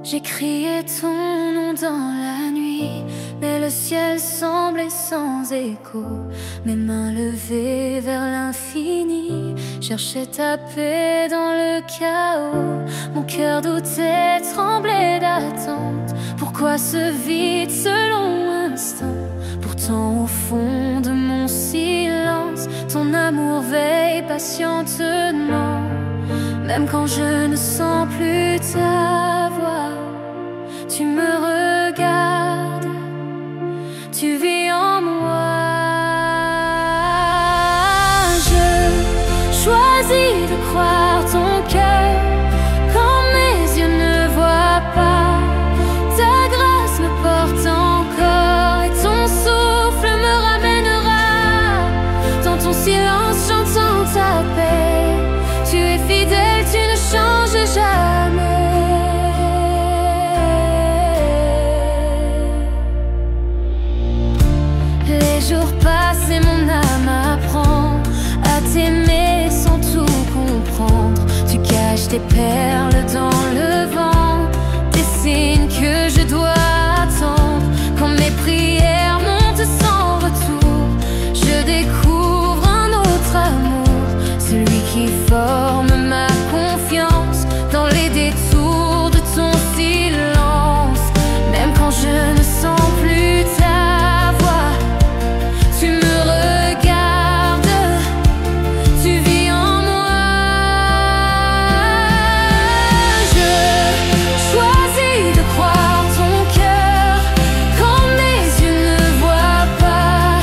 J'ai crié ton nom dans la nuit, mais le ciel semblait sans écho. Mes mains levées vers l'infini cherchaient ta paix dans le chaos. Mon cœur doutait, tremblait d'attente. Pourquoi ce vide, ce long instant? Pourtant au fond de mon silence, ton amour veille patientement. Même quand je ne sens plus ta voix, tu me regardes, tu vis en moi. Je choisis de croire ton cœur quand mes yeux ne voient pas. Ta grâce me porte encore et ton souffle me ramènera. Dans ton silence j'entends ta paix. Tu es fidèle, tu ne changes jamais. Les jours passent et mon âme apprend à t'aimer sans tout comprendre. Tu caches tes perles dans le vent, des signes que je dois attendre. Quand mes prières montent sans retour, je découvre un autre amour, celui qui forme ma confiance dans les détours de ton silence. Même quand je ne sens plus ta voix, tu me regardes, tu vis en moi. Je choisis de croire ton cœur quand mes yeux ne voient pas.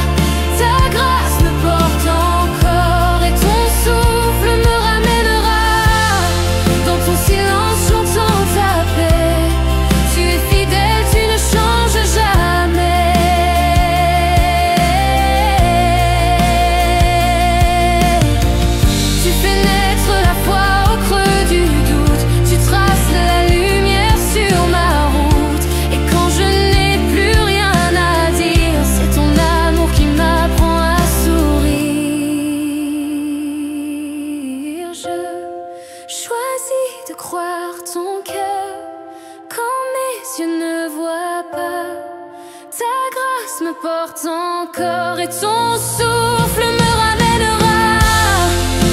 Ta grâce me porte encore et ton souffle me ramènera. Dans ton silence j'entends ta paix. Tu es fidèle, tu ne changes jamais. Tu fais naître la foi au creux du doute. Tu traces la lumière sur ma route. Et quand je n'ai plus rien à dire, c'est ton amour qui m'apprend à sourire. Je choisis de croire ton cœur quand mes yeux ne voient pas. Ta grâce me porte encore et ton souffle me ramènera.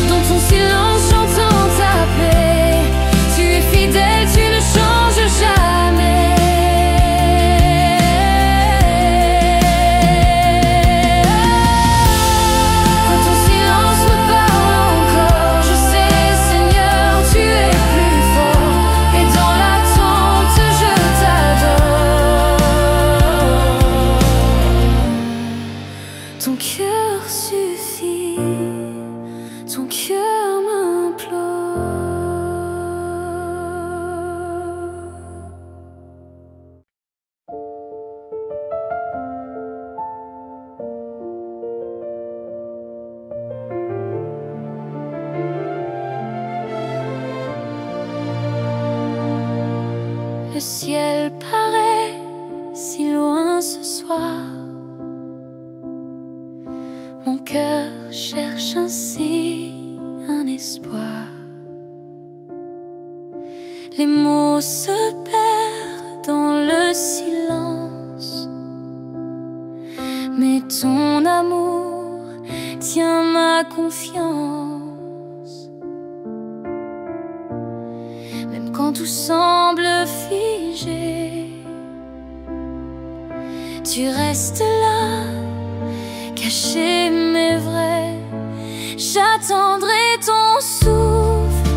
Dans ton silence j'entends ta paix. Tu es fidèle, tu ne changes jamais. Quand ton silence me parle encore, je sais Seigneur, tu es plus fort. Et dans l'attente je t'adore. Ton cœur suffit, ton cœur m'implore. Le ciel paraît si loin ce soir. Mon cœur cherche ainsi un espoir. Les mots se perdent dans le silence, mais ton amour tient ma confiance. Même quand tout semble figé, tu restes là, caché mais vrai. J'attendrai ton souffle,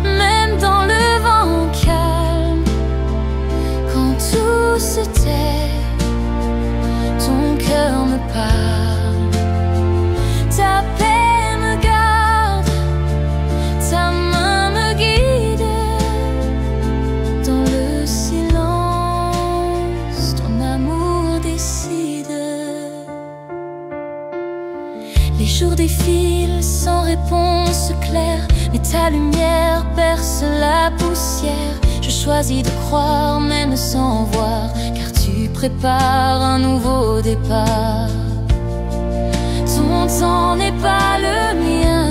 même dans le vent calme. Quand tout se tait, ton cœur me parle. Ta paix me garde, ta main me guide. Dans le silence, ton amour décide. Les jours défilent sans réponse claire, mais ta lumière perce la poussière. Je choisis de croire mais ne sans voir, car tu prépares un nouveau départ. Ton temps n'est pas le mien,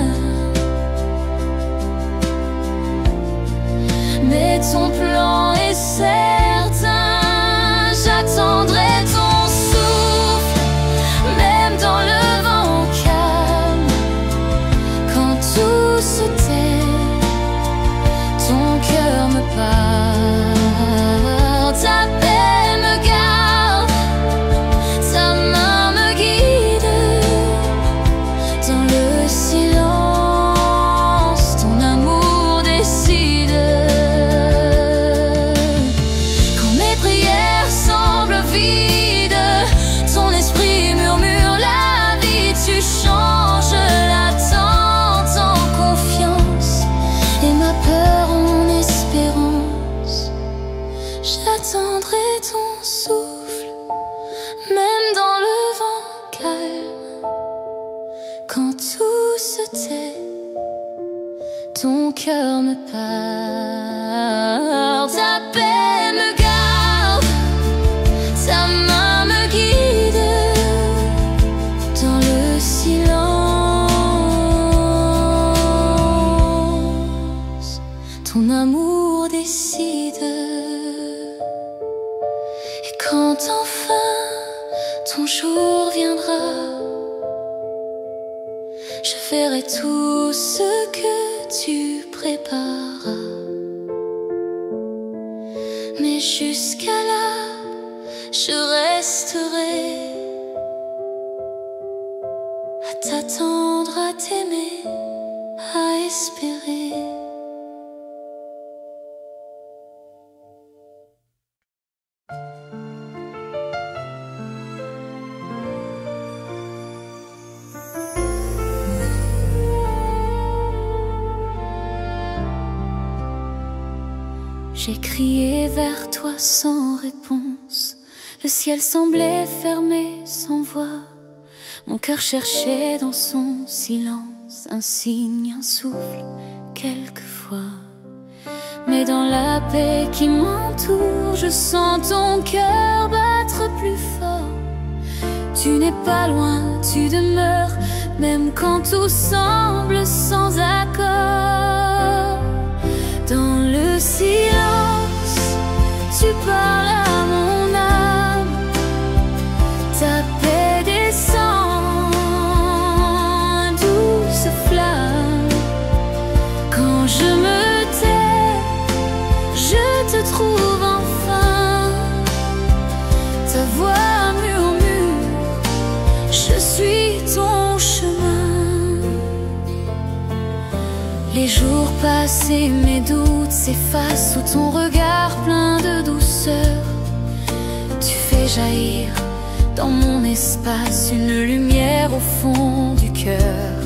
mais ton plan est certain, j'attendrai ton souffle, même dans le vent calme. Quand tout se tait, ton cœur me parle, ta paix me garde, ta main me guide. Dans le silence, ton amour décide. Quand mes prières semblent vides, ton esprit murmure la vie. Tu changes l'attente en confiance et ma peur en espérance. J'attendrai ton souffle, même dans le vent calme. Quand tout se tait, ton cœur me parle, ta paix me garde, ta main me guide. Dans le silence, ton amour décide. Et quand enfin ton jour viendra, je ferai tout ce que tu préparas. Mais jusqu'à là, je resterai à t'attendre, à t'aimer, à espérer. J'ai crié vers toi sans réponse. Le ciel semblait fermé sans voix. Mon cœur cherchait dans son silence un signe, un souffle, quelquefois. Mais dans la paix qui m'entoure, je sens ton cœur battre plus fort. Tu n'es pas loin, tu demeures, même quand tout semble sans accord. Dans le silence, tu parles à mon âme. Ta paix descend, douce flamme. Quand je me tais, je te trouve enfin. Ta voix murmure, je suis ton chemin. Les jours passent et mes doutes s'effacent sous ton regard plein de douceur. Tu fais jaillir dans mon espace une lumière au fond du cœur.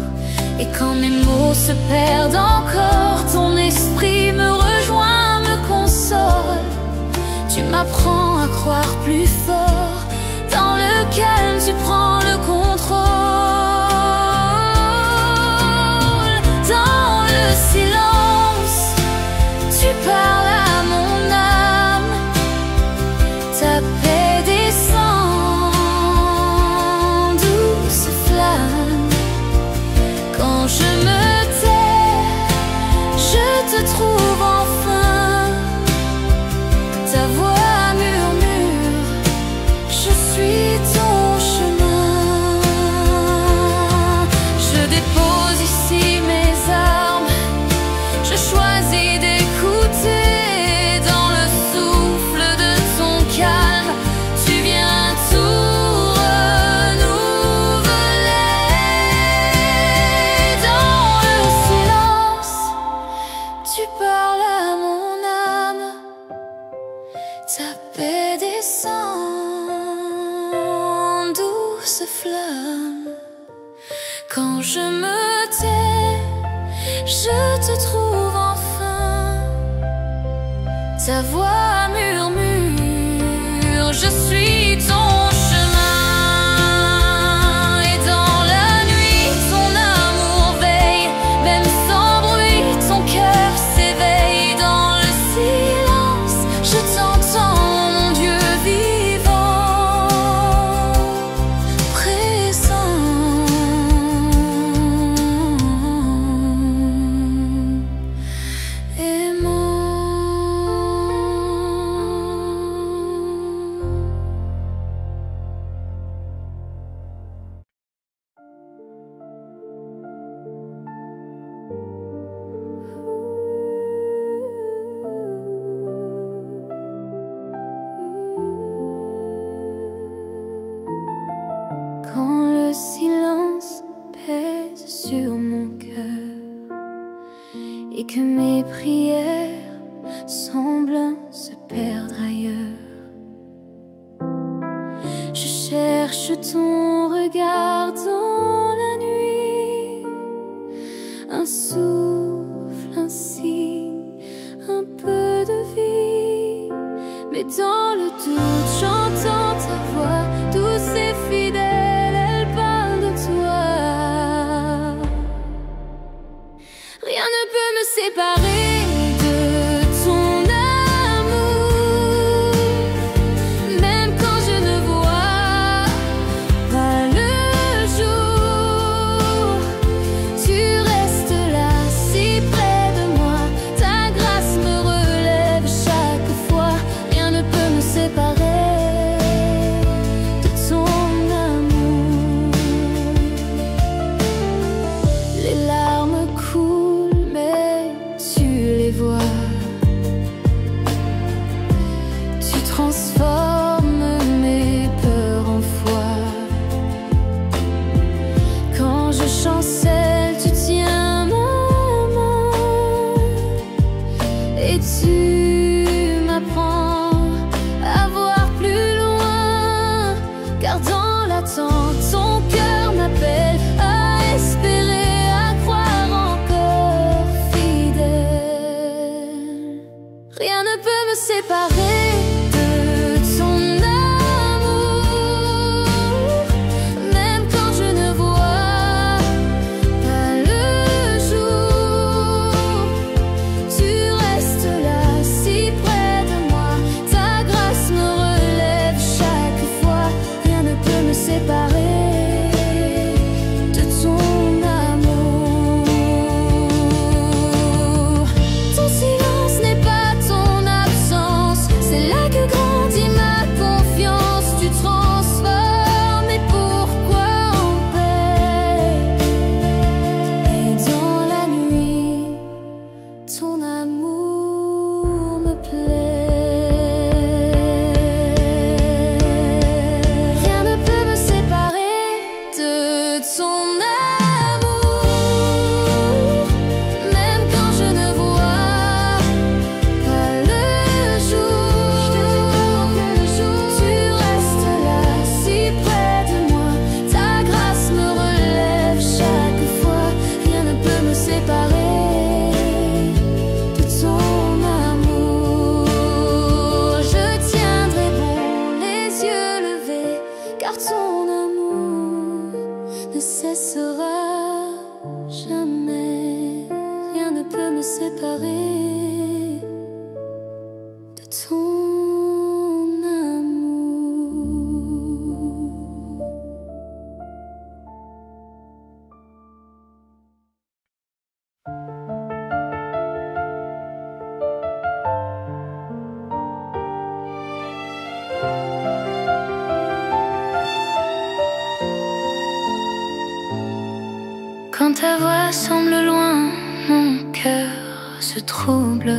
Et quand mes mots se perdent encore, ton esprit me rejoint, me console. Tu m'apprends à croire plus fort. Dans le calme, tu prends le contrôle. Dans le silence, tu parles à mon âme. Ta paix descend, douce flamme. Quand je me tais, je te trouve enfin. Ta voix murmure, je suis ton chemin. Je dépose ici mes armes, je choisis d'écouter. Dans le souffle de ton calme, tu viens tout renouveler. Dans le silence, tu parles à mon âme. Ta paix descend, douce flamme. Quand je me tais, je te trouve enfin. Ta voix murmure, je suis ton chemin. Et dans la nuit, ton amour veille. Même sans bruit, ton cœur s'éveille. Dans le silence, je t'entends, mon Dieu vivant, présent. Aimant. le silence pèse sur mon cœur et que mes prières semblent se perdre ailleurs. Je cherche ton regard dans la nuit, un souffle, un signe, un peu de vie. Mais dans le doute, j'entends ta voix douce et fidèle, elle parle de toi. Rien ne peut me séparer de ton amour, même quand je ne vois pas le jour. Tu restes là, si près de moi, ta grâce me relève chaque fois. Rien ne peut me séparer de ton amour. Les larmes coulent, mais tu les vois. Tu transformes mes peurs en foi. Quand je chancelle, tu tiens ma main et tu m'apprends à voir plus loin. Car dans l'attente, ton cœur m'appelle à espérer, à croire encore fidèle. Rien ne peut me séparer de ton amour, même quand je ne vois pas le jour. Tu restes là, si près de moi, ta grâce me relève chaque fois. Rien ne peut me séparer de ton amour. Ton silence n'est pas ton absence, c'est là que grandit ma confiance. Tu transformes mes pourquoi en paix. Et dans la nuit, ton amour me plaît. Rien ne peut me séparer de ton amour, même quand je ne vois pas le jour. Tu restes là, si près de moi, ta grâce me relève chaque fois. Rien ne peut me séparer de ton amour. Je tiendrai bon les yeux levés, car ton amour ne cessera jamais. Rien ne peut me séparer de ton amour. Quand ta voix semble loin, mon cœur se trouble.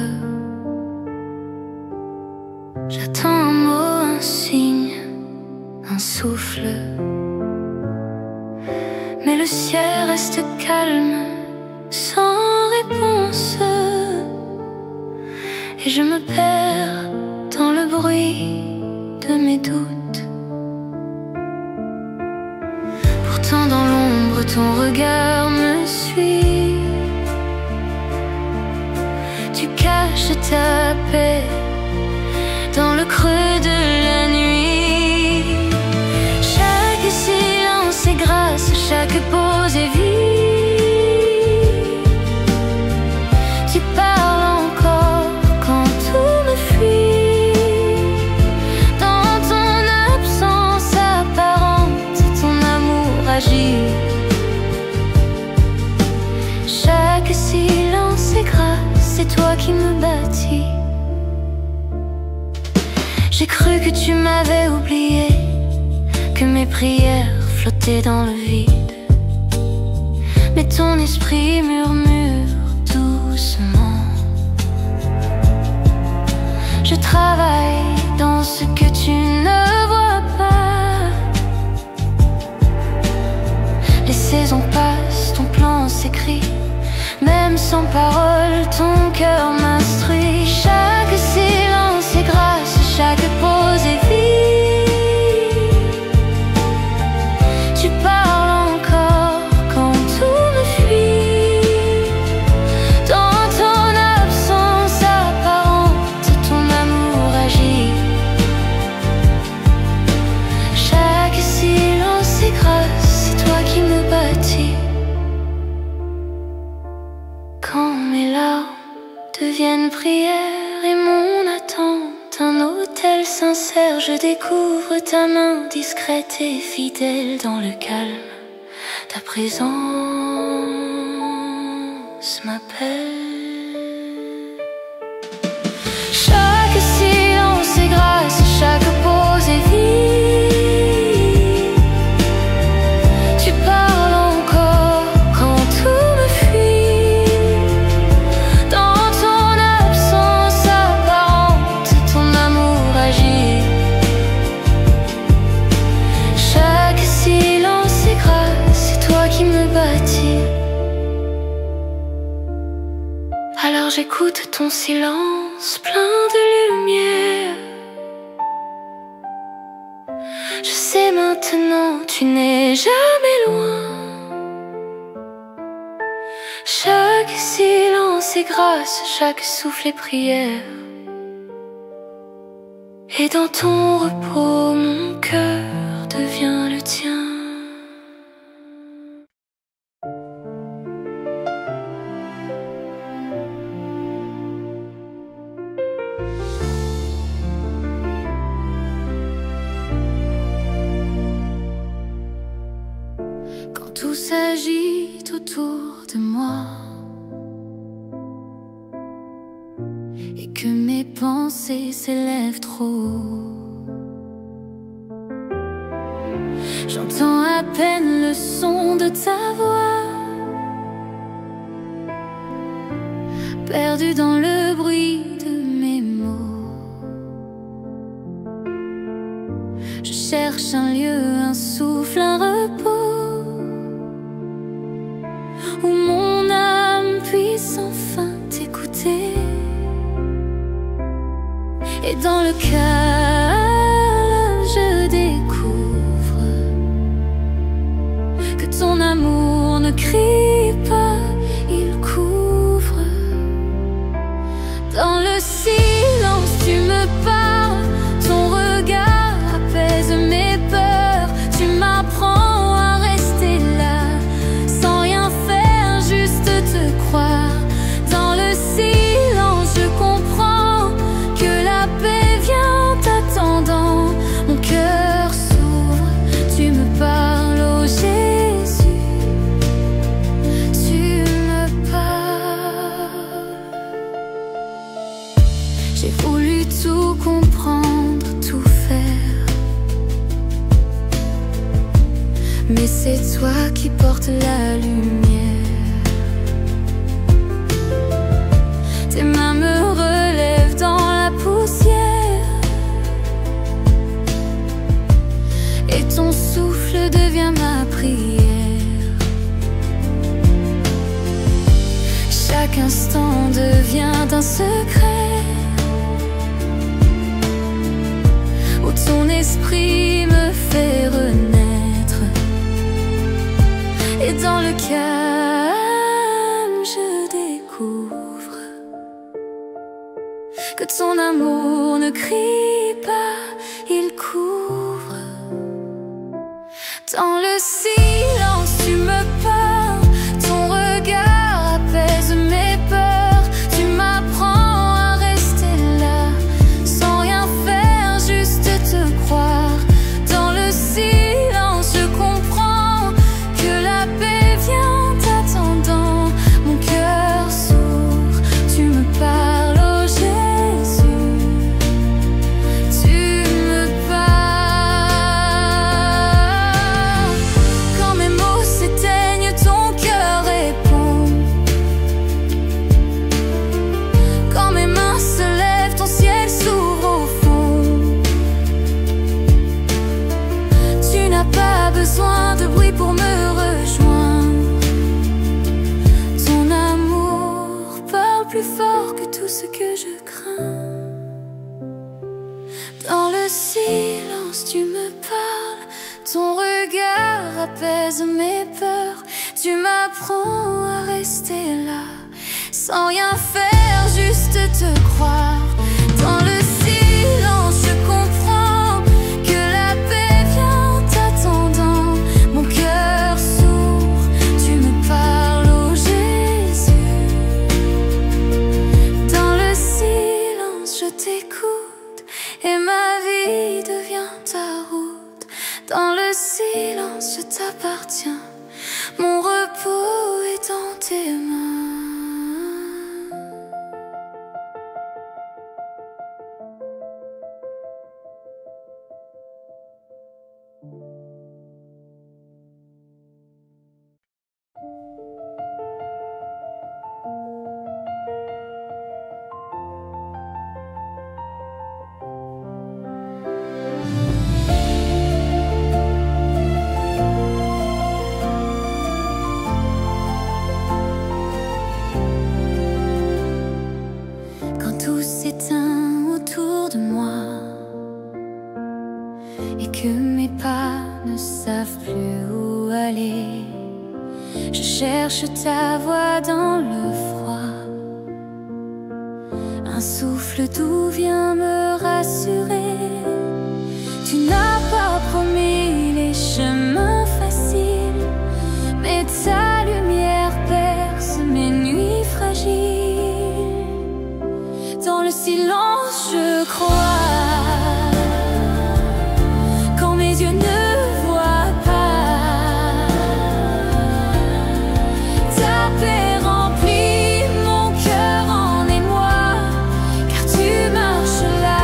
J'attends un mot, un signe, un souffle. Mais le ciel reste calme, sans réponse. Et je me perds dans le bruit de mes doutes. Pourtant dans l'ombre, ton regard me suit. Tu caches ta paix dans le creux de la nuit. Chaque silence est grâce, chaque pause est vie. Tu parles encore quand tout me fuit. Dans ton absence apparente, ton amour agit. Chaque silence est grâce, c'est toi qui me bâtis. J'ai cru que tu m'avais oublié, que mes prières flottaient dans le vide. Mais ton esprit murmure doucement. Je travaille dans ce que tu ne vois pas. cœur m'instruit. Chaque silence est grâce, chaque pause est vie. Tu parles encore quand tout me fuit. Dans ton absence apparente, ton amour agit. Chaque silence est grâce, c'est toi qui me bâtis. Quand mes larmes deviennent prières et mon attente un autel sincère, je découvre ta main discrète et fidèle dans le calme. Ta présence m'appelle. Chaque silence est grâce, chaque pause est vie. Tu parles encore quand tout me fuit. Dans ton absence apparente, ton amour agit. Chaque silence est grâce, c'est toi qui me bâtis. Alors j'écoute ton silence plein de lumière. Je sais maintenant, tu n'es jamais loin. Chaque silence est grâce, chaque souffle est prière. Et dans ton repos, mon cœur devient le tien. Quand tout s'agite autour de moi et que mes pensées s'élèvent trop haut, j'entends à peine le son de ta voix, perdu dans le bruit de mes mots. Je cherche un lieu, un souffle, un repos où mon âme puisse enfin t'écouter. Et dans le calme, je découvre que ton amour ne crie pas, il couvre. Dans le silence, tu me parles, ton regard apaise mes peurs. Tu m'apprends à rester là, sans rien faire, juste te croire. Dans le silence, je comprends que la paix vient t'attendant. Mon cœur s'ouvre, tu me parles, oh Jésus, tu me parles. J'ai voulu tout comprendre, tout faire, mais c'est toi qui portes la lumière. Tes mains me relèvent dans la poussière et ton souffle devient ma prière. Chaque instant devient un secret où ton esprit me fait renaître. Et dans le calme, je découvre que ton amour ne crie pas, il couvre. Dans le silence, tu me parles, ton regard apaise mes peurs. Tu m'apprends à rester là, sans rien faire, juste te croire. Dans le silence, je comprends que la paix vient t'attendant. Mon cœur s'ouvre, tu me parles, oh Jésus, tu me parles. Quand mes mots s'éteignent, ton cœur répond. Quand mes mains se lèvent, ton ciel s'ouvre au fond. Tu n'as pas besoin de bruit pour me rejoindre. Ton amour parle plus fort que ce que je crains. Dans le silence tu me parles, ton regard apaise mes peurs. Tu m'apprends à rester là, sans rien faire, juste te croire. Dans le silence je comprends que la paix vient en t'attendant. Mon cœur s'ouvre, tu me parles, oh Jésus. Dans le silence je t'écoute et ma vie devient ta route. Dans le silence je t'appartiens, mon repos est dans tes mains. Tout s'éteint autour de moi et que mes pas ne savent plus où aller. Je cherche ta voix dans le froid, un souffle doux vient me rassurer. Tu n'as pas promis les chemins faciles, mais ta lumière perce mes nuits fragiles. Dans le silence je crois, quand mes yeux ne voient pas. Ta paix remplit mon cœur en émoi, car tu marches là,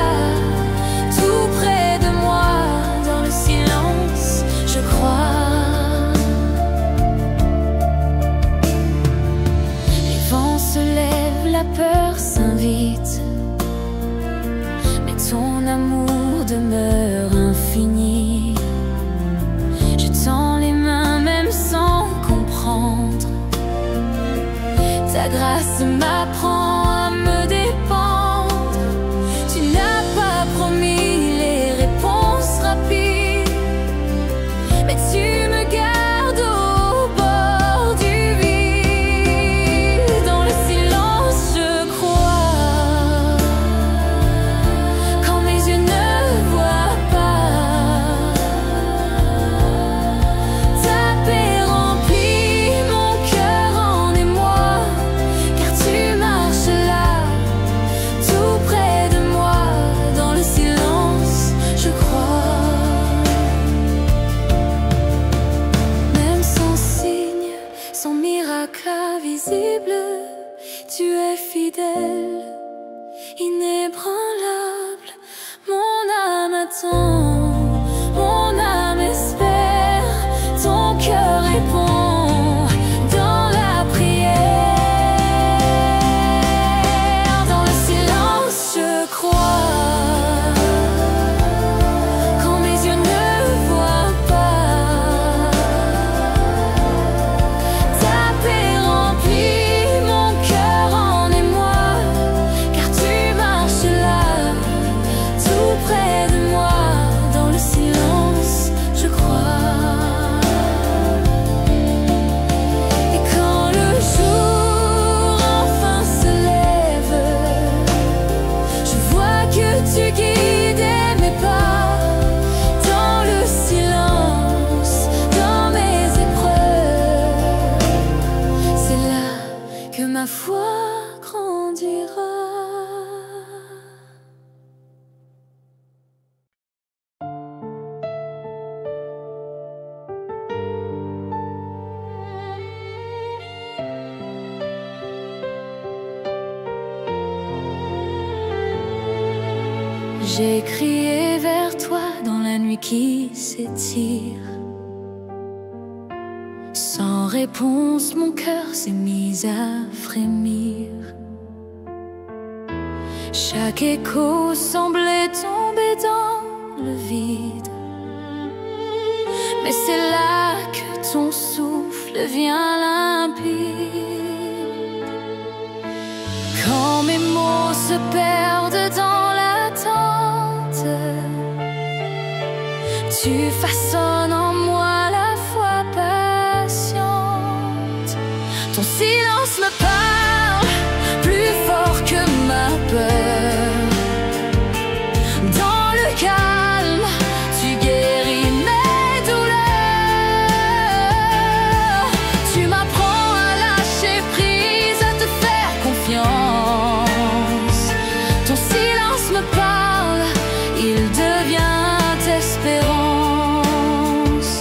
tout près de moi. Dans le silence je crois. Les vents se lèvent, la peur s'invite, ton amour demeure infini. Je tends les mains même sans comprendre. Ta grâce m'apprend à me dépendre. Tu n'as pas promis les réponses rapides, mais tu me gardes au bord du vide. Dans le silence je crois, invisible, tu es fidèle, inébranlable. Mon âme attend, mon âme espère, ton cœur répond dans la prière. Dans le silence je crois, quand mes yeux ne voient pas. Ta paix remplit mon cœur en émoi, car tu marches là, tout près de moi. Dans le silence je crois. Et quand le jour enfin se lève, je vois que tu guidais mes pas. Dans le silence, dans mes épreuves, c'est là que ma foi grandira. J'ai crié vers toi dans la nuit qui s'étire. Sans réponse, mon cœur s'est mis à frémir. Chaque écho semblait tomber dans le vide, mais c'est là que ton souffle vient limpide. Quand mes mots se perdent dans l'attente. Tu façonnes en moi la foi patiente. Ton silence me parle plus fort que ma peur. Dans le calme, tu guéris mes douleurs. Tu m'apprends à lâcher prise, à te faire confiance. Ton silence me parle, il devient espérance.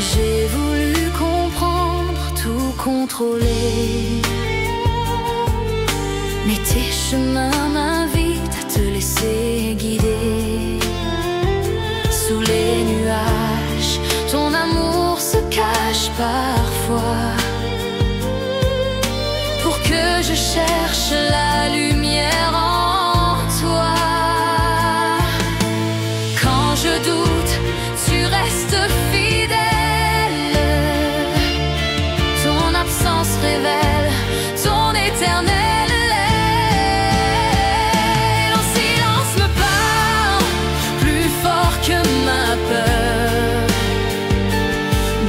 J'ai voulu comprendre, tout contrôler, mais tes chemins m'invitent à te laisser guider. Sous les nuages, ton amour se cache parfois, pour que je cherche la lumière en toi. Quand je doute, tu restes fidèle. Ton absence révèle ton éternel. Ton silence me parle plus fort que ma peur.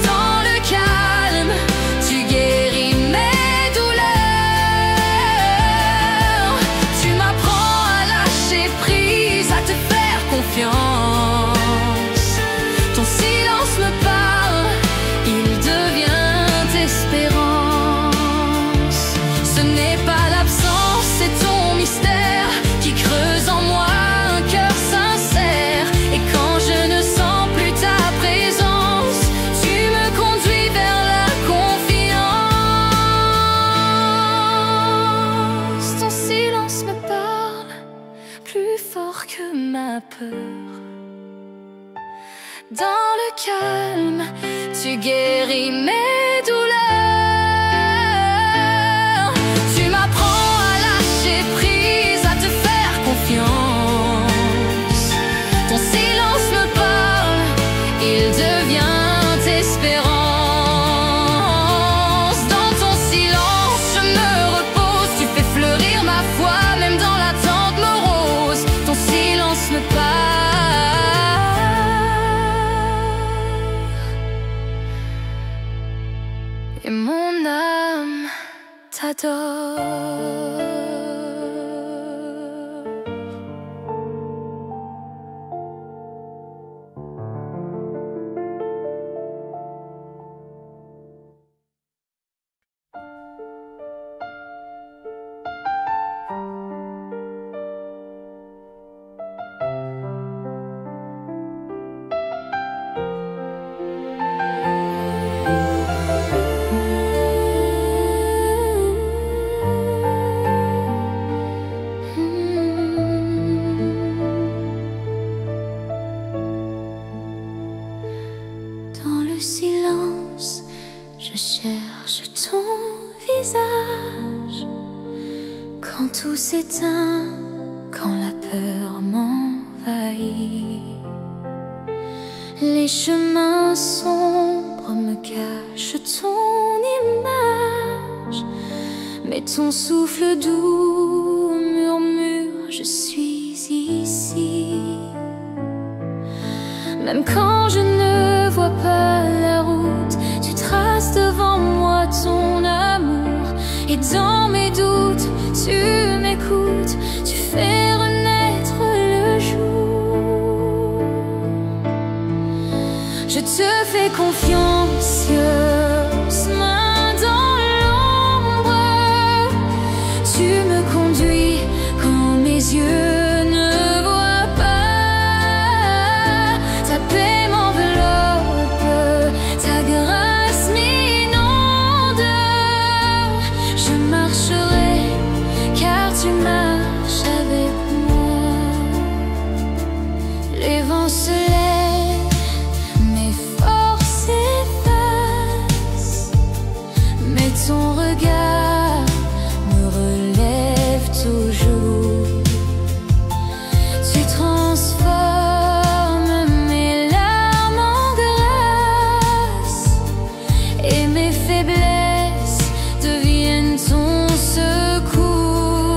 Dans le calme, tu guéris mes douleurs. Tu m'apprends à lâcher prise, à te faire confiance. Ton silence me parle, il devient espérance. Ce n'est pas l'absence, c'est ton mystère qui creuse en moi un cœur sincère. Et quand je ne sens plus ta présence, tu me conduis vers la confiance. Ton silence me parle plus fort que ma peur. Dans le calme, tu guéris mes douleurs. Tu m'apprends à lâcher prise, à te faire confiance. Ton silence me parle, il devient espérance. Dans ton silence, je me repose. Tu fais fleurir ma foi, même dans l'attente morose. Ton silence me parle. Et mon âme t'adore. Dans le silence, je cherche ton visage. Quand tout s'éteint, quand la peur m'envahit, les chemins sombres me cachent ton image. Mais ton souffle doux murmure, je suis ici. Même quand je ne vois pas la route, tu traces devant moi ton amour. Et dans mes doutes, tu m'écoutes, tu fais renaître le jour. Je te fais confiance, main dans l'ombre. Tu me conduis quand mes yeux ne voient pas. Ta paix m'enveloppe, ta grâce m'inonde. Je marcherai car tu marches avec moi. Les vents se lèvent, mes forces s'effacent, mais ton regard me relève toujours. Tu transformes mes larmes en grâce, et mes faiblesses deviennent ton secours.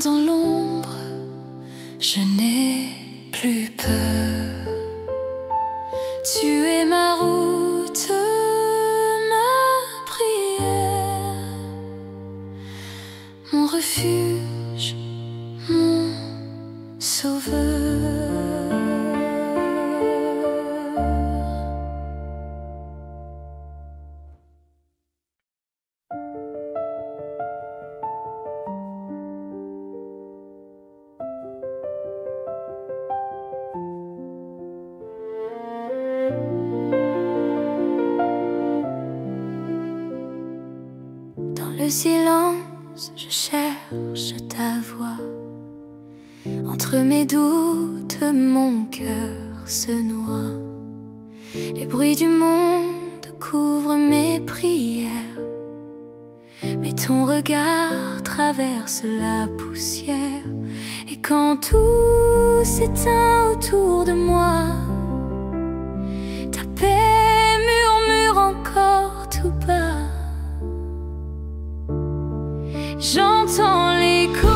dans l'ombre, je n'ai plus peur. Tu es ma route, ma prière, mon refuge, mon sauveur. Le silence, je cherche ta voix. Entre mes doutes, mon cœur se noie. Les bruits du monde couvrent mes prières, mais ton regard traverse la poussière. Et quand tout s'éteint autour de moi, ta paix murmure encore tout bas. J'entends l'écho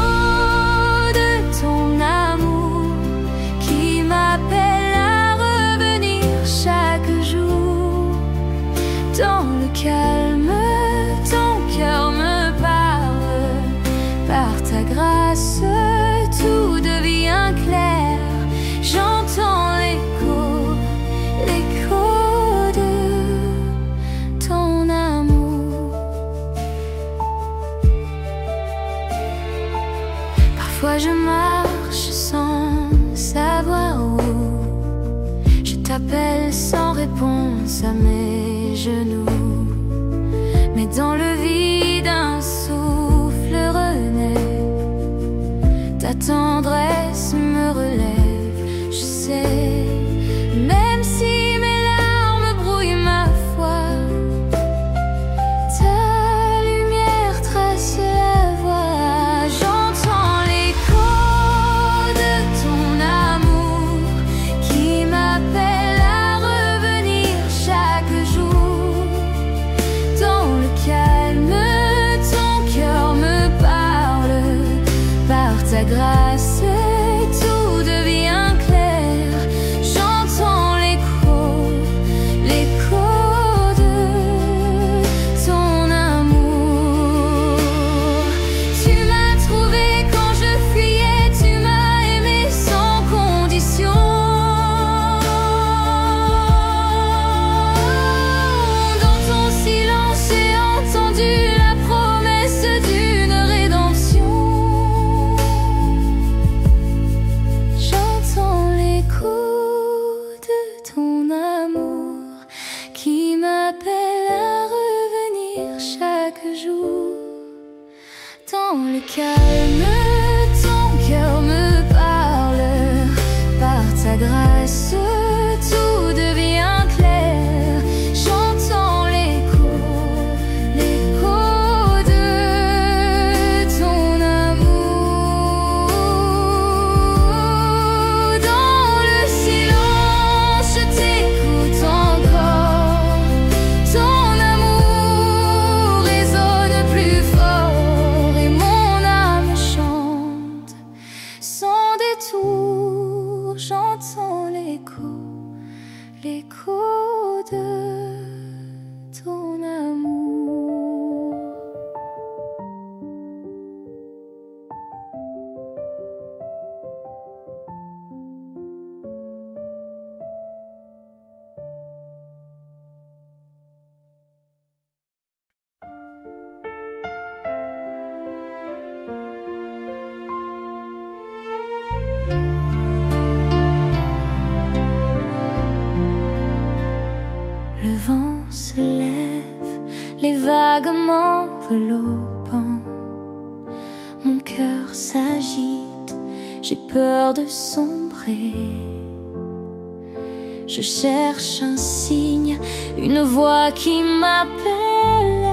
de ton amour qui m'appelle à revenir chaque jour. Dans le calme, ton cœur me parle. Par ta grâce, tout devient clair. J'entends l'écho de ton amour. Parfois je marche sans savoir où. Je t'appelle sans réponse à mes genoux. Mais dans le vide un souffle renaît. Ta tendresse me relève. Je sais, même si mes larmes brouillent ma foi, ta lumière trace la voie. J'entends l'écho de ton amour qui m'appelle à revenir chaque jour. Dans le calme, ton cœur me parle. Par ta grâce, tout devient clair. J'entends l'écho de ton amour. Tu m'as trouvé quand je fuyais, tu m'as aimé sans condition. Dans ton silence, j'ai entendu la promesse d'une rédemption. J'entends l'écho de ton amour qui m'appelle à revenir chaque jour. Dans le calme, ton cœur me parle. Par ta grâce, tout devient clair. J'entends l'écho de ton amour. Dans le silence, je t'écoute encore. Ton amour résonne plus fort et mon âme chante sans détour. J'entends l'écho de ton amour. Le vent se lève, les vagues m'enveloppant. Mon cœur s'agite, j'ai peur de sombrer. Je cherche un signe, une voix qui m'appelle.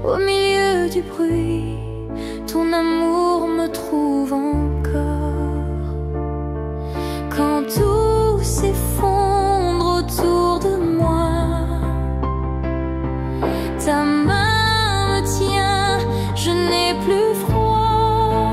Au milieu du bruit, ton amour me trouve encore. Quand tout s'effondre autour de moi, ta main me tient, je n'ai plus froid.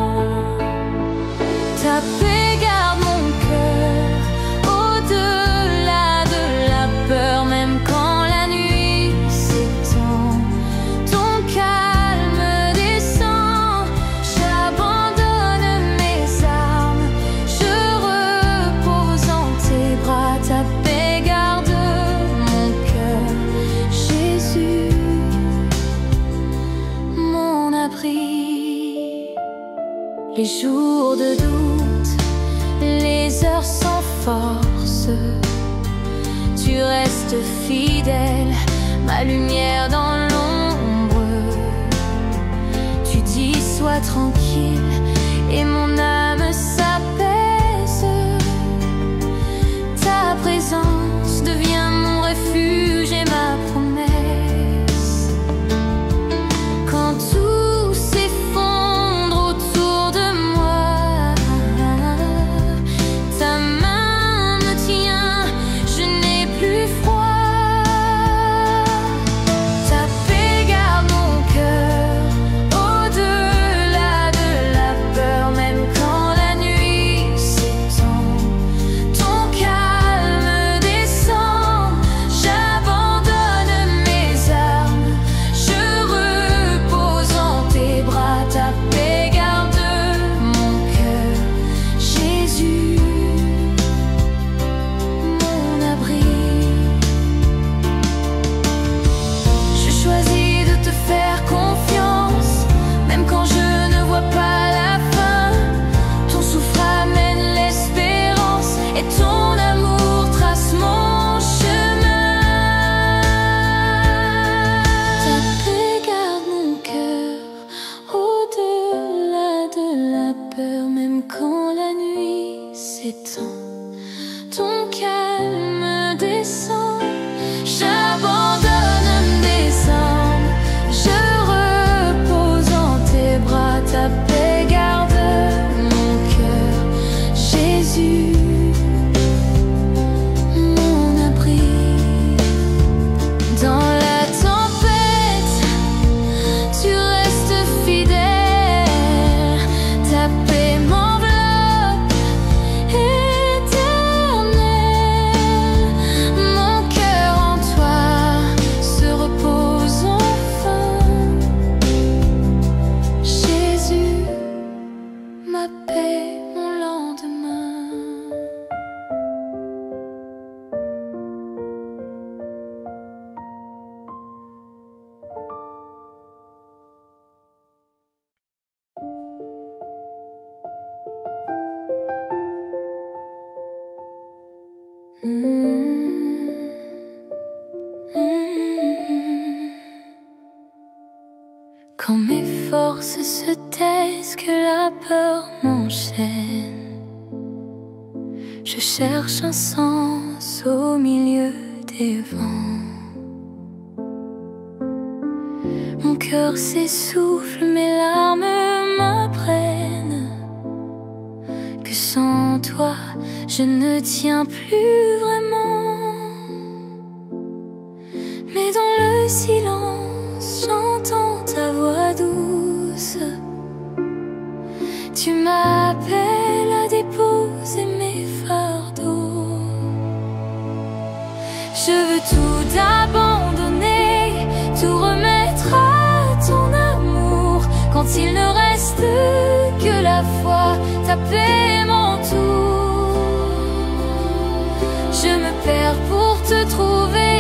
les jours de doute, les heures sans force. Tu restes fidèle, ma lumière dans l'ombre. Tu dis sois tranquille et mon âme s'apaise. Ta présence devient mon refuge et ma promesse. Quand tout s'effondre autour de moi, ta main me tient, je n'ai plus froid. Ta paix garde mon cœur au-delà de la peur, même quand la nuit s'étend. Ton calme descend, j'abandonne mes armes, je repose en tes bras. Ta paix garde mon cœur, Jésus, mon abri. Je choisis de te faire confiance, même quand je ne vois pas la fin. Ton souffle amène l'espérance et ton amour trace mon chemin. Ta paix garde mon cœur au-delà de la peur, même quand la nuit s'étend. Ton calme descend, j'abandonne mes armes, je repose en tes bras. Ta paix garde mon cœur, Jésus, mon abri. Dans la tempête, tu restes fidèle, ta paix m'enveloppe, éternelle. Mon cœur en toi se repose enfin. Jésus, ma paix, mon lendemain. Quand mes forces se taisent, que la peur m'enchaîne, je cherche un sens au milieu des vents. Mon cœur s'essouffle, mes larmes m'apprennent que sans toi, je ne tiens plus vraiment. Mais dans le silence, j'entends ta voix douce. Tu m'appelles à déposer mes fardeaux. Je veux tout abandonner, tout remettre à ton amour. Quand il ne reste que la foi, ta paix m'entoure. Je me perds pour te trouver,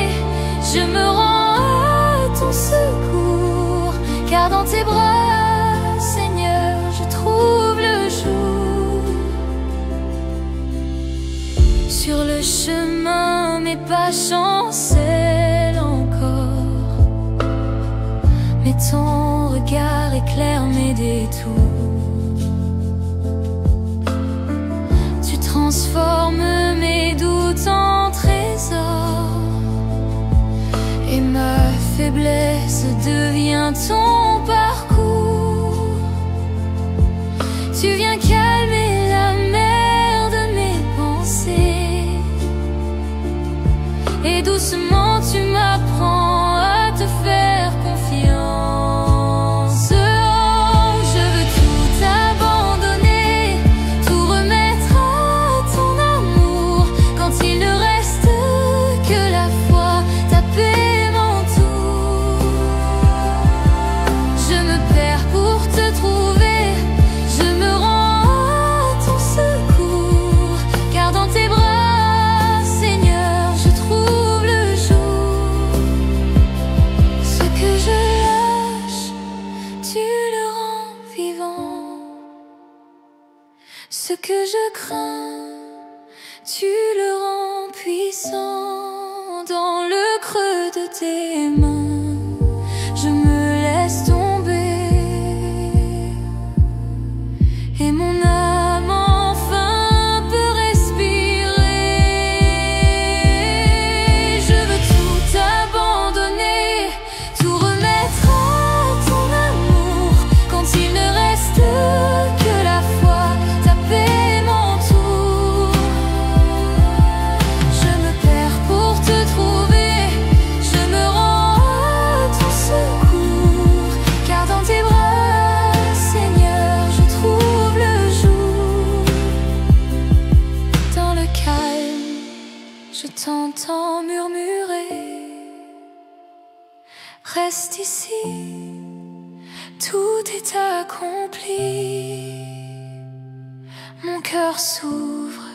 je me rends à ton secours. Car dans tes bras, Seigneur, je trouve le jour. Sur le chemin, mes pas chancellent encore, mais ton regard éclaire mes détours. Tu transformes mes doutes en trésors, et ma faiblesse devient ton parcours. Tu viens calmer la mer de mes pensées, et doucement tu m'apprends à te faire confiance. Oh, je veux tout abandonner, tout remettre à ton amour. Quand il ne reste que la foi, ta paix m'entoure. Je me perds pour te trouver, je me rends à ton secours. Car dans tes bras, Seigneur, je trouve le jour. Ce que je crains, tu le rends puissant. Dans le creux de tes mains, je me laisse tomber, et mon âme enfin peut respirer. Je veux tout abandonner, tout remettre à ton amour. Quand il ne reste que la foi, ta paix m'entoure. Je me perds pour te trouver, je me rends à ton secours. Car dans tes bras, Seigneur, je trouve le jour. Dans le calme, je t'entends murmurer: reste ici, tout est accompli. Mon cœur s'ouvre,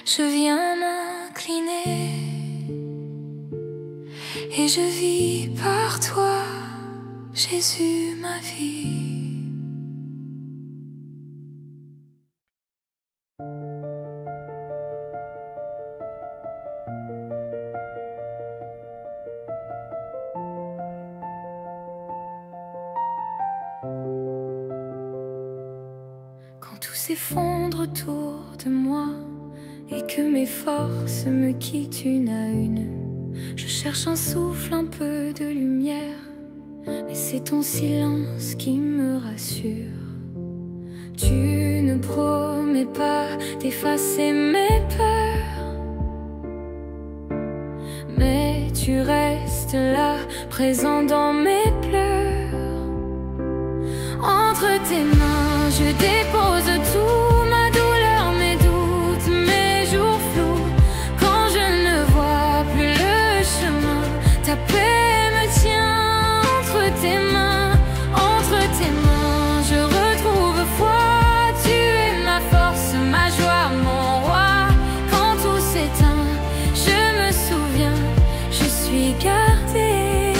je viens m'incliner, et je vis par toi, Jésus, ma vie. Quand tout s'effondre autour de moi et que mes forces me quittent une à une, je cherche un souffle, un peu de lumière, mais c'est ton silence qui me rassure. Tu ne promets pas d'effacer mes peurs, mais tu restes là, présent dans mes pleurs. Entre tes mains, je dépose tout, ma douleur, mes doutes, mes jours flous. Quand je ne vois plus le chemin, ta paix me tient entre tes mains. Entre tes mains, je retrouve foi. Tu es ma force, ma joie, mon roi. Quand tout s'éteint, je me souviens, je suis gardée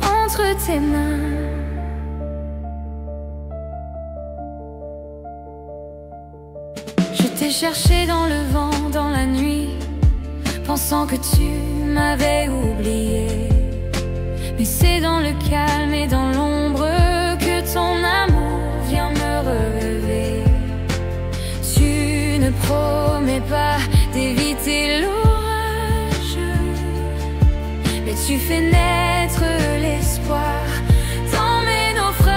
entre tes mains. Je t'ai cherché dans le vent, dans la nuit, pensant que tu m'avais oublié. Mais c'est dans le calme et dans l'ombre que ton amour vient me relever. Tu ne promets pas d'éviter l'orage, mais tu fais naître l'espoir dans mes naufrages.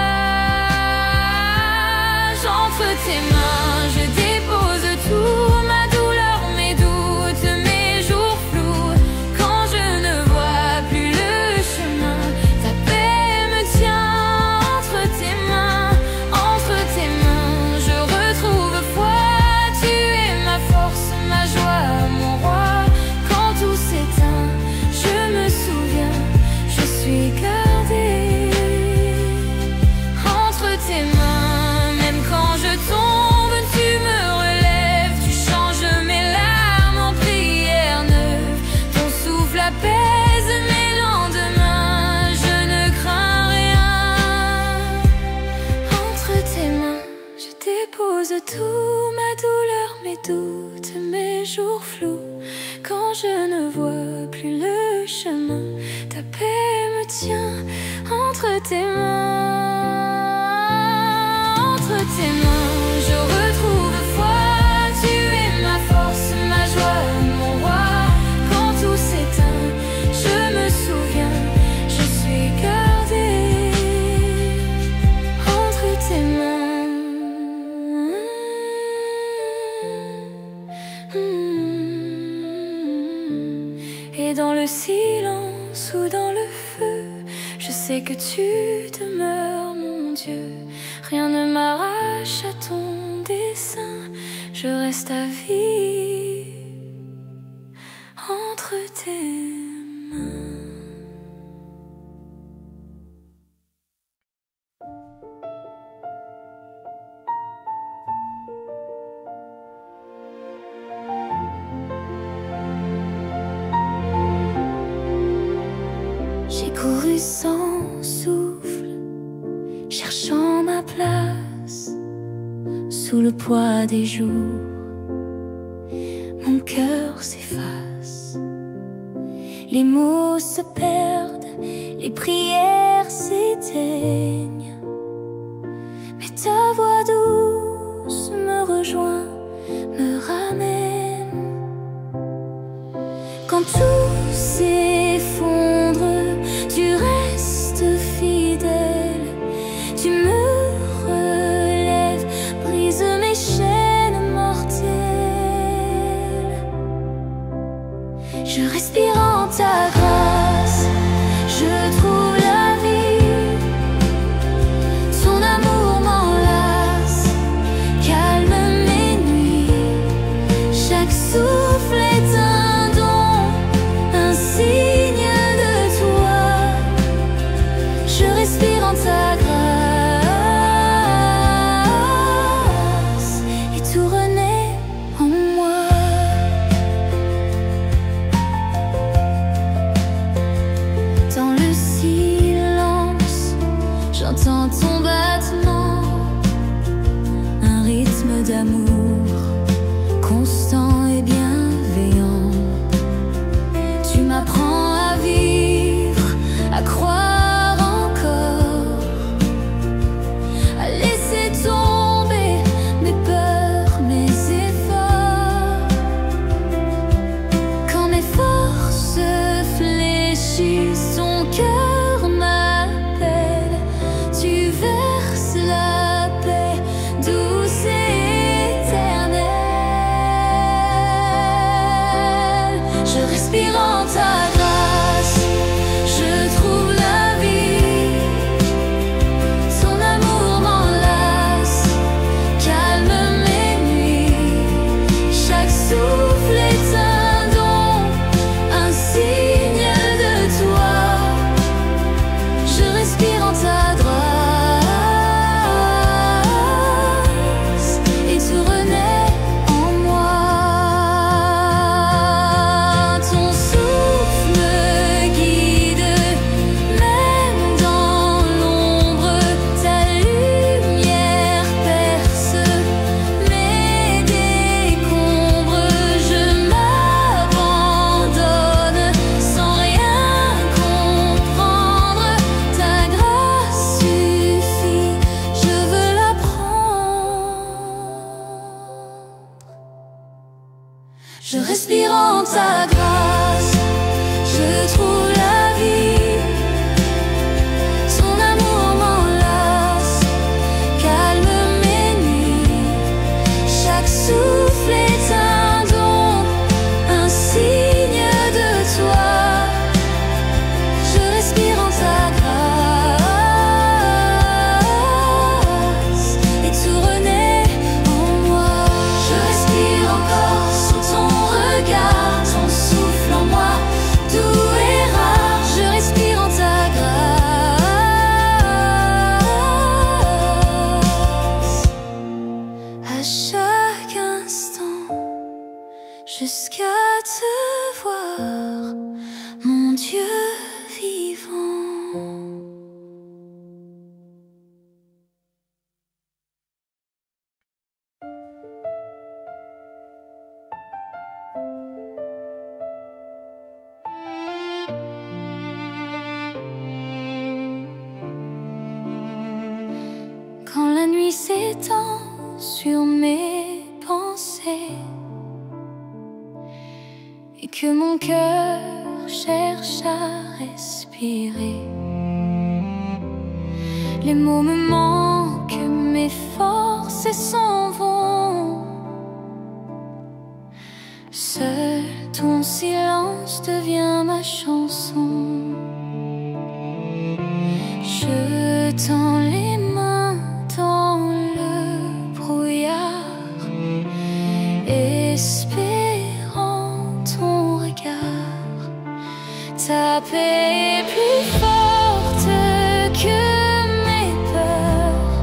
Entre tes mains, je dépose tout, ma douleur, mes doutes, mes jours flous. Quand je ne vois plus le chemin, ta paix me tient entre tes mains. Entre tes mains, je retrouve foi. Tu es ma force, ma joie, mon roi. Quand tout s'éteint, je me souviens, je suis gardée entre tes mains. Même quand je tombe, tu me relèves, tu changes mes larmes en prières neuves. Ton souffle apaise mes lendemains, je ne crains rien. Entre tes mains, je dépose tout, ma douleur, mes doutes, mes jours flous. Quand je ne vois plus le chemin, ta paix me tient entre tes mains. Entre tes mains, je retrouve foi. Tu es ma force, ma joie, mon roi. Quand tout s'éteint, je me souviens, je suis gardée entre tes mains. Et dans le silence ou dans le feu, je sais que tu demeures, mon Dieu. Rien ne m'arrache à ton dessein, je reste à vie entre tes mains. J'ai couru sans souffle, cherchant ma place, sous le poids des jours. Mon cœur s'efface, les mots se perdent, les prières s'éteignent. Mais ta voix douce me rejoint, me ramène. Quand tout s'effondre, tu restes fidèle, tu me relèves, brise mes chaînes mortelles. Je respire en ta grâce, je trouve la vie. Son amour m'enlace, calme mes nuits. Chaque souffle est un don, un signe de toi. Je respire en ta grâce et tout renaît en moi. Dans le silence, j'entends ton battement, un rythme d'amour constant et bienveillant. Tu m'apprends à vivre, à croire encore, à laisser tomber mes peurs, mes efforts. Quand mes forces fléchissent, ton cœur m'appelle. Tu verses la paix douce et éternelle. Je respire en ta grâce, je trouve la vie. Son amour m'enlace, calme mes nuits. Chaque souffle est un don, un signe de toi. Je respire en ta grâce et tout renaît en moi. Ton souffle me guide, même dans l'ombre. Ta lumière perce mes décombres. Je m'abandonne sans rien comprendre. Ta grâce suffit, je veux la prendre. Je respire en ta grâce, je trouve la vie. Son amour m'enlace, calme mes nuits. Chaque souffle est un don, un signe de toi. Je respire en ta grâce et tout renaît en moi. Je respire encore sous ton regard, ton souffle en moi, doux et rare. Je respire en ta grâce. À chaque instant, jusqu'à te voir, mon Dieu vivant. Quand la nuit s'étend sur mes pensées et que mon cœur cherche à respirer, les mots me manquent, mes forces s'en vont. Seul ton silence devient ma chanson. Je tends les mains dans le brouillard, espérant ton regard. Ta paix est plus forte que mes peurs.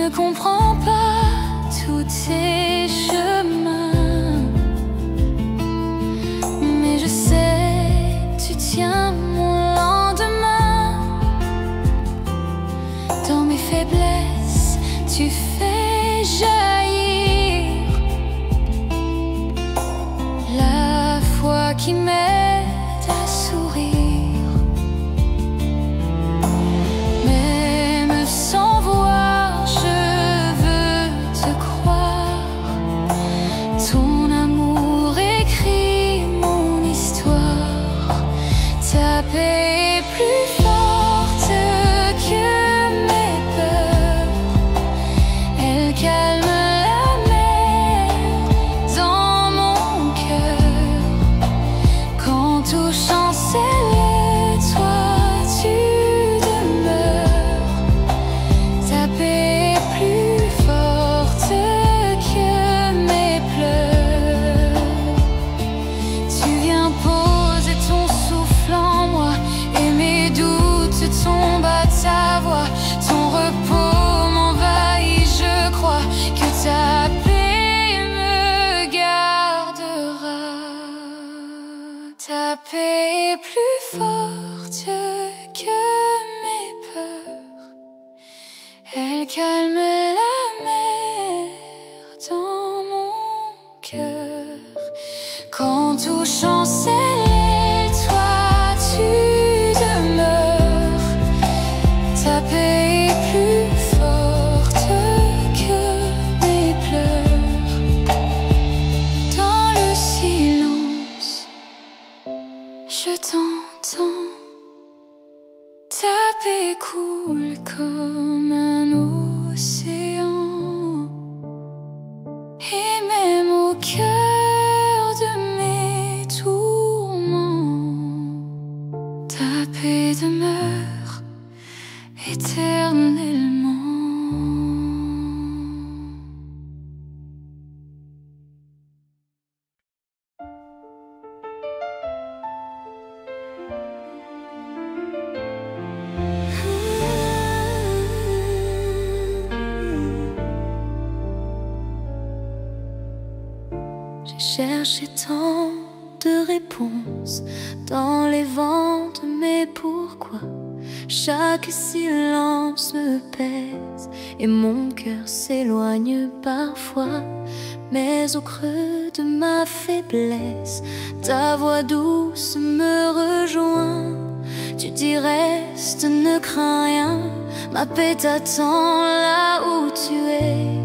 ne comprends pas tous tes chemins, mais je sais, tu tiens mon lendemain. Dans mes faiblesses, tu fais jaillir la foi qui m'aide à sourire. Même sans voir, je veux te croire. Ton amour écrit mon histoire. Ta paix est plus forte que mes peurs. Elle calme la mer dans mon cœur. Quand tout chancelle, toi tu demeures. Ta paix est plus forte que mes pleurs. Tu viens poser ton souffle en moi et mes doutes tombent à ta voix. Ton repos m'envahit, je crois que ta paix me gardera. Ta paix est plus forte que mes peurs. Elle calme la mer dans mon cœur. Quand tout chancelle, toi tu demeures. Ta paix est plus forte que mes pleurs. Dans le silence, je t'entends. Ta paix coule comme un océan. Et même au cœur de mes tourments, ta paix demeure éternellement. J'ai cherché tant de réponses dans les vents de mes pourquoi. Chaque silence me pèse et mon cœur s'éloigne parfois. Mais au creux de ma faiblesse, ta voix douce me rejoint. Tu dis reste, ne crains rien, ma paix t'attend là où tu es.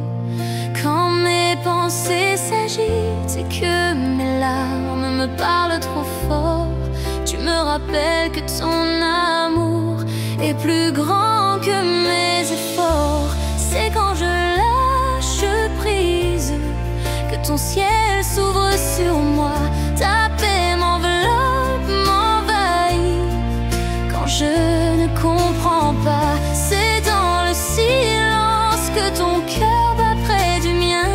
Quand mes pensées s'agitent et que mes larmes me parlent trop fort, tu me rappelles que ton amour est plus grand que mes efforts. C'est quand je lâche prise que ton ciel s'ouvre sur moi. Ta paix m'enveloppe, m'envahit. Quand je ne comprends pas, c'est dans le silence que ton cœur bat près du mien.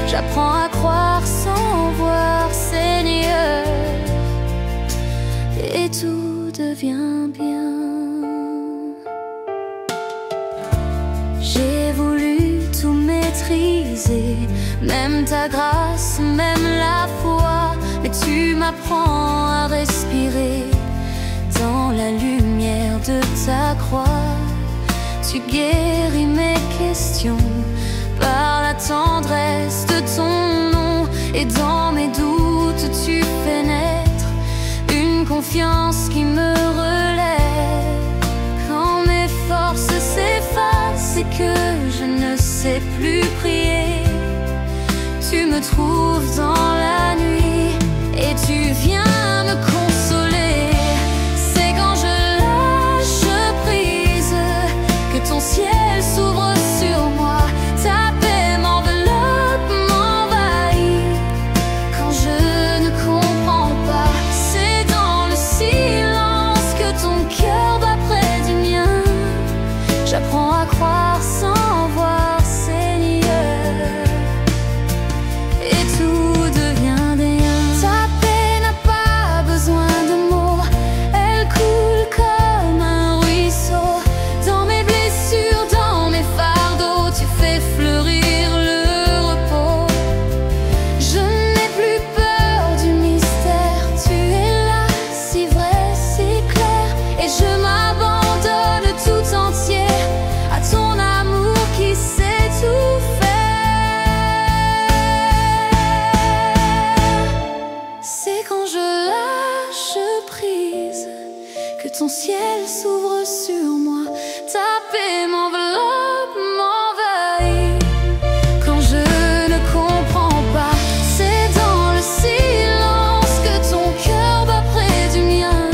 J'apprends à croire sans voir, Seigneur, et tout devient bien. J'ai voulu tout maîtriser, même ta grâce, même la foi, mais tu m'apprends à respirer dans la lumière de ta croix. Tu guéris mes questions par la tendresse de ton nom, et dans mes doutes tu fais naître une confiance qui me relève. Quand mes forces s'effacent et que je ne sais plus prier, tu me trouves dans la nuit et tu viens me consoler. C'est quand je lâche prise que ton ciel s'ouvre sur moi. Ta paix m'enveloppe, m'envahit. Quand je ne comprends pas, c'est dans le silence que ton cœur bat près du mien. J'apprends à croire sans voir, Seigneur, et tout devient bien. que ton ciel s'ouvre sur moi. Ta paix m'enveloppe, m'envahit. Quand je ne comprends pas, c'est dans le silence que ton cœur bat près du mien.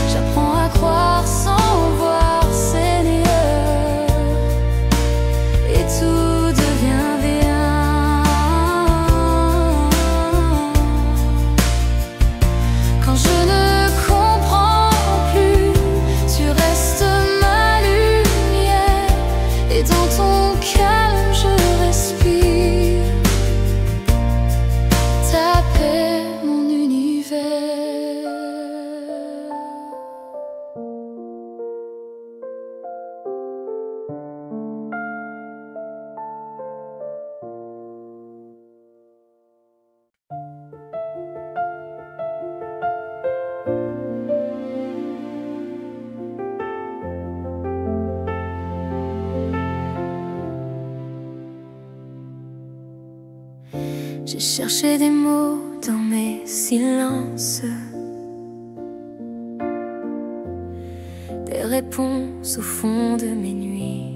J'apprends à croire sans voir, Seigneur, et tout devient bien. Quand je ne comprends plus, tu restes ma lumière, et dans ton calme je respire. Ta paix, mon univers. J'ai cherché des mots dans mes silences, des réponses au fond de mes nuits.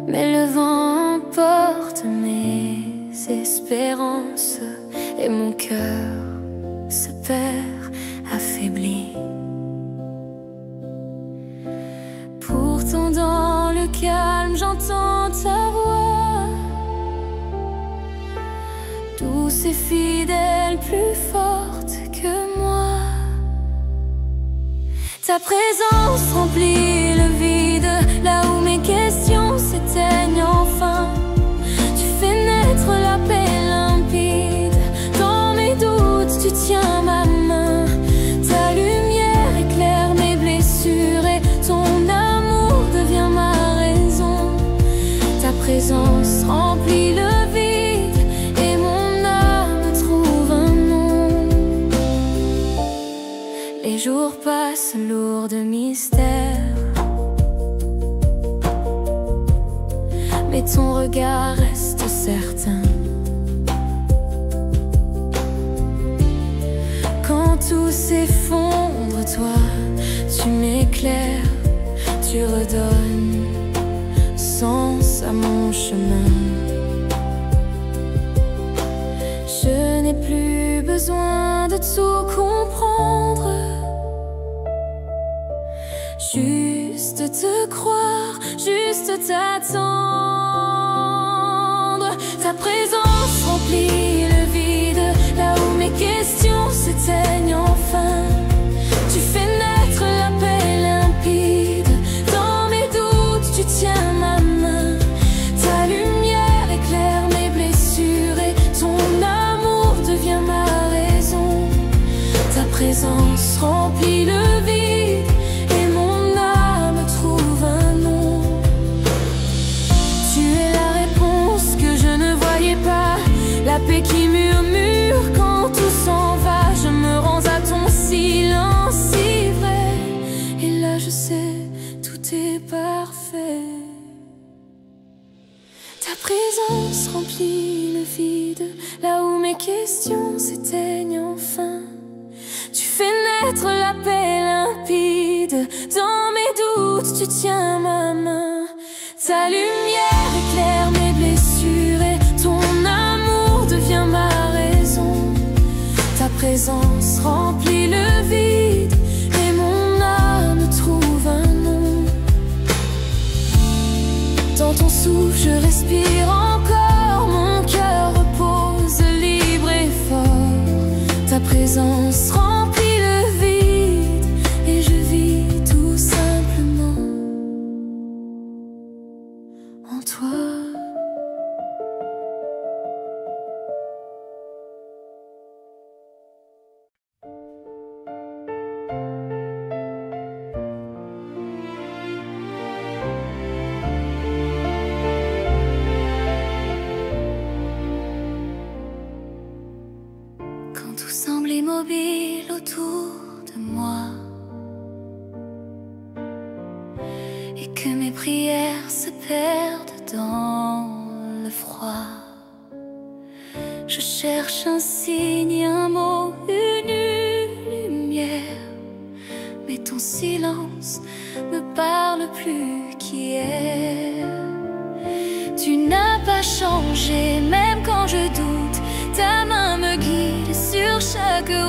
Mais le vent emporte mes espérances et mon cœur se perd affaibli. Pourtant dans le calme j'entends ta voix, douce et fidèle, plus forte que moi. Ta présence remplit le vide, là où mes questions s'éteignent enfin. Tu fais naître la paix limpide, dans mes doutes tu tiens ma main. Ta lumière éclaire mes blessures et ton amour devient ma raison. Ta présence remplit le vide et mon âme trouve un nom. Les jours passent lourds de mystère, mais ton regard reste certain. Quand tout s'effondre, toi, tu m'éclaires, tu redonnes sens à mon chemin. Je n'ai plus besoin de tout comprendre, juste te croire, juste t'attendre. Ta présence remplit le vide, là où mes questions s'éteignent enfin. Tu fais naître la paix limpide, dans mes doutes tu tiens ma main. Ta lumière éclaire mes blessures et ton amour devient ma raison. Ta présence remplit le vide et mon âme trouve un nom. Tu es la réponse que je ne voyais pas, la paix qui murmure quand tout s'en va. Je me rends à ton silence si vrai, et là je sais, tout est parfait. Ta présence remplit le vide, là où mes questions s'éteignent enfin. Tu fais naître la paix limpide, dans mes doutes tu tiens ma main. Ta lumière éclaire mes blessures et ton amour devient ma raison. Ta présence remplit le vide et mon âme trouve un nom. Dans ton souffle je respire encore, mon cœur repose libre et fort. Ta présence remplit le vide et je vis tout simplement en toi. Quand tout semble immobile autour de moi et que mes prières se perdent dans le froid, je cherche un signe, un mot, une silence me parle plus qu'hier. Tu n'as pas changé, même quand je doute. Ta main me guide sur chaque route.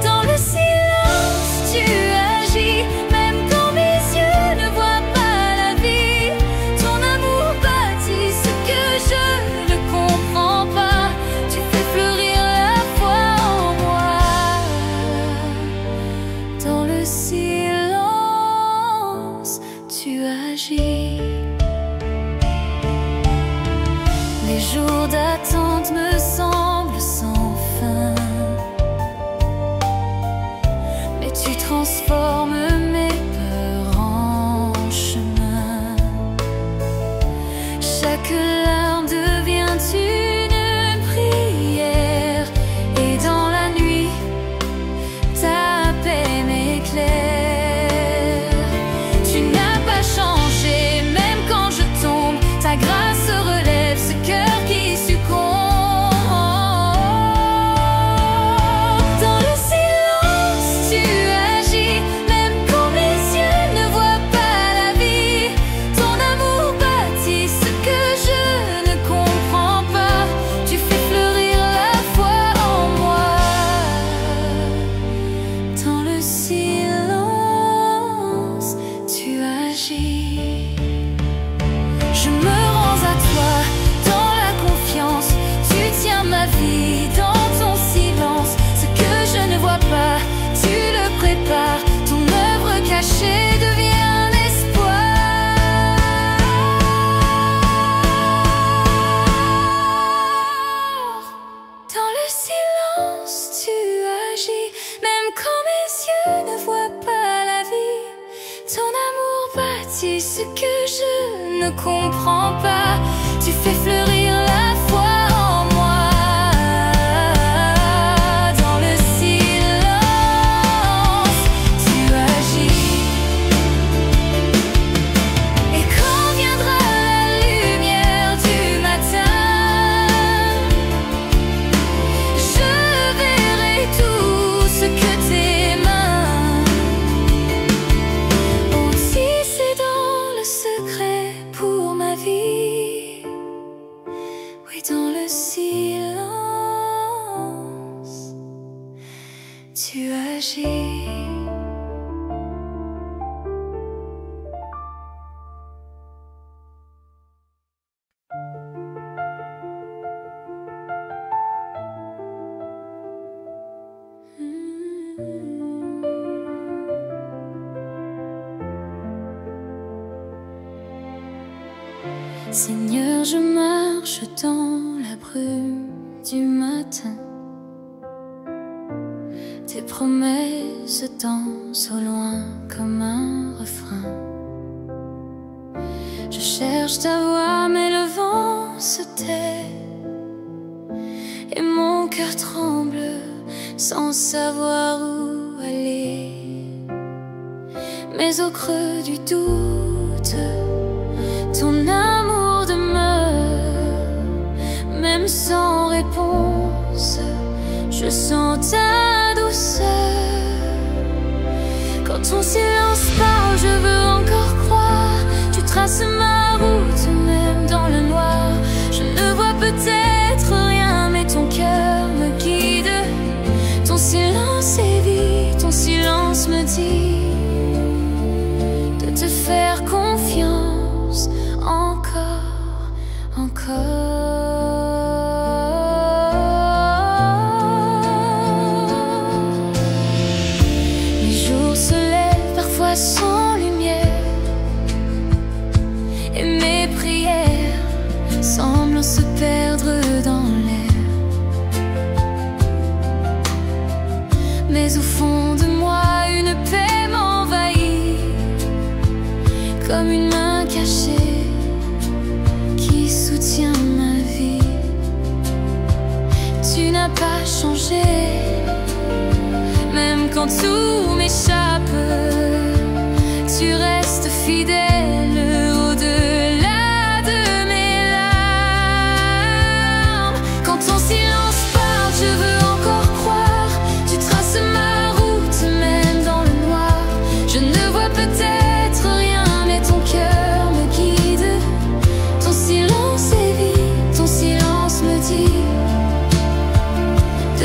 Dans le silence, tu agis, même quand mes yeux ne voient pas la vie. Ton amour bâtit ce que je ne comprends pas. Tu fais fleurir la foi en moi. Dans le silence, tu agis. Les jours d'attente me semblent sans fin, mais tu transformes mes peurs en chemin. Chaque larme devient une prière, et dans la nuit, ta paix m'éclaire. Tu n'as pas changé, même quand je tombe. Ta grâce relève ce cœur qui succombe. Dans le silence, tu agis, même quand mes yeux ne voient pas la vie. Ton amour bâtit ce que je ne comprends pas. Tu fais fleurir la foi en moi. Dans le silence, tu agis. Je me rends à toi dans la confiance. Tu tiens ma vie dans ton silence. Ce que je ne vois pas, tu le prépares. Ton œuvre cachée devient un espoir. Dans le silence, tu agis, même quand mes yeux ne voient pas la vie. Ton amour bâtit ce que je ne comprends pas. Tu fais fleurir la foi en moi. Dans le silence, tu agis. Et quand viendra la lumière du matin, je verrai tout ce que tes mains ont tissé dans le secret pour ma vie. Oui, dans le silence, tu agis. Seigneur, je marche dans la brume du matin. Tes promesses dansent au loin comme un refrain. Je cherche ta voix, mais le vent se tait, et mon cœur tremble sans savoir où aller. Mais au creux du doute, ton amour demeure. Même sans réponse, je sens ta douceur. Quand ton silence parle, je veux encore croire. Tu traces ma route, même dans le noir. Je ne vois peut-être rien, mais ton cœur me guide. Ton silence est vie, ton silence me dit de te faire confiance encore, encore. Les jours se lèvent parfois sans lumière, et mes prières semblent se perdre dans l'air. Mais au fond de moi, une paix m'envahit, comme une main cachée qui soutient ma vie. Tu n'as pas changé, même quand tout m'échappe. Tu restes fidèle au-delà de mes larmes. Quand ton silence parle, je veux encore croire. Tu traces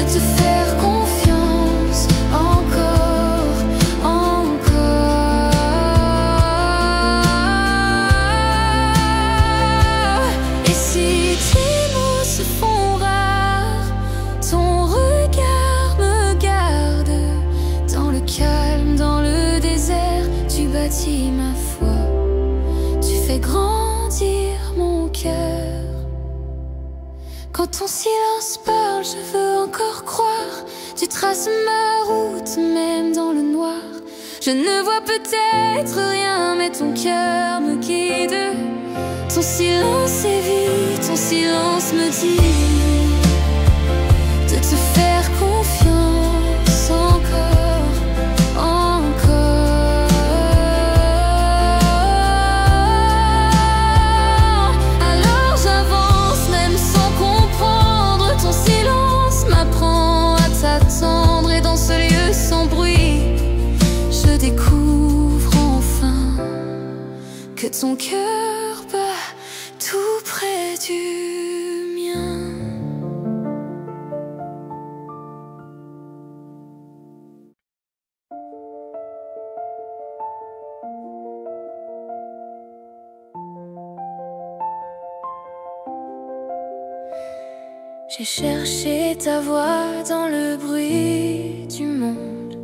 te faire confiance encore, encore. Et si tes mots se font rares, ton regard me garde. Dans le calme, dans le désert, tu bâtis ma foi. Tu fais grandir mon cœur. Quand ton silence parle, je veux encore croire. Tu traces ma route, même dans le noir. Je ne vois peut-être rien, mais ton cœur me guide. Ton silence est vie, ton silence me dit de te faire confiance encore, encore. Alors j'avance même sans comprendre. Ton silence m'apprend à t'attendre. Et dans ce lieu sans bruit, je découvre enfin que ton cœur bat tout près du mien. J'ai cherché ta voix dans le bruit du monde,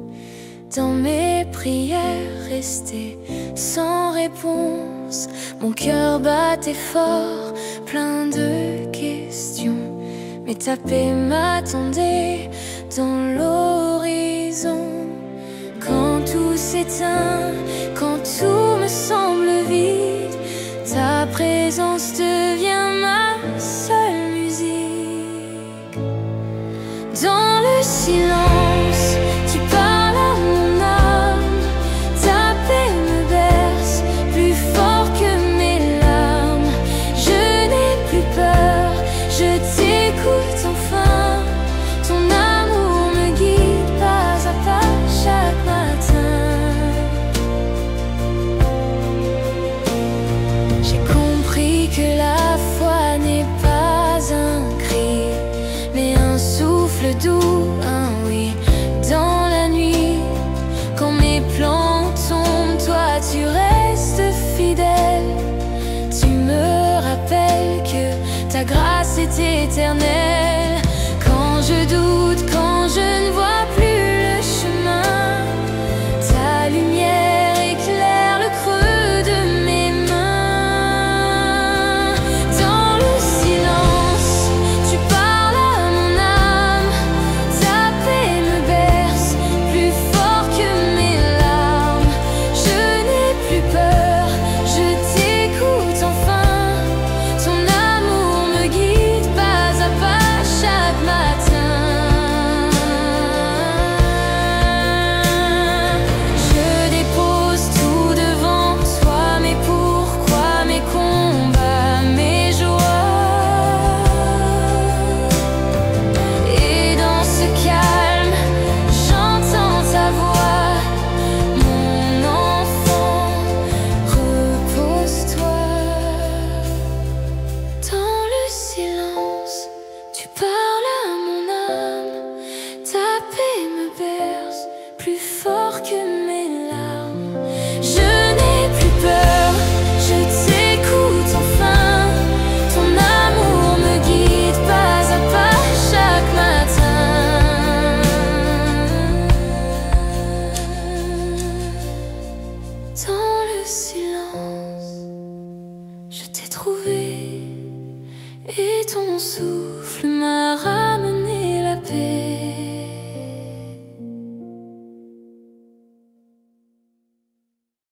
dans mes prières restées sans réponse. Mon cœur battait fort, plein de questions, mais ta paix m'attendait dans l'horizon. Quand tout s'éteint, quand tout me semble vide, ta présence devient ma seule musique. Dans le silence, tu parles à mon âme. Ta paix me berce plus fort que mes larmes. Je n'ai plus peur, je t'écoute enfin. Ton amour me guide pas à pas chaque matin. J'ai compris que la foi n'est pas un cri, mais un souffle doux, un oui dans la nuit. Quand mes plans tombent, toi tu restes fidèle. Tu me rappelles que ta grâce est éternelle.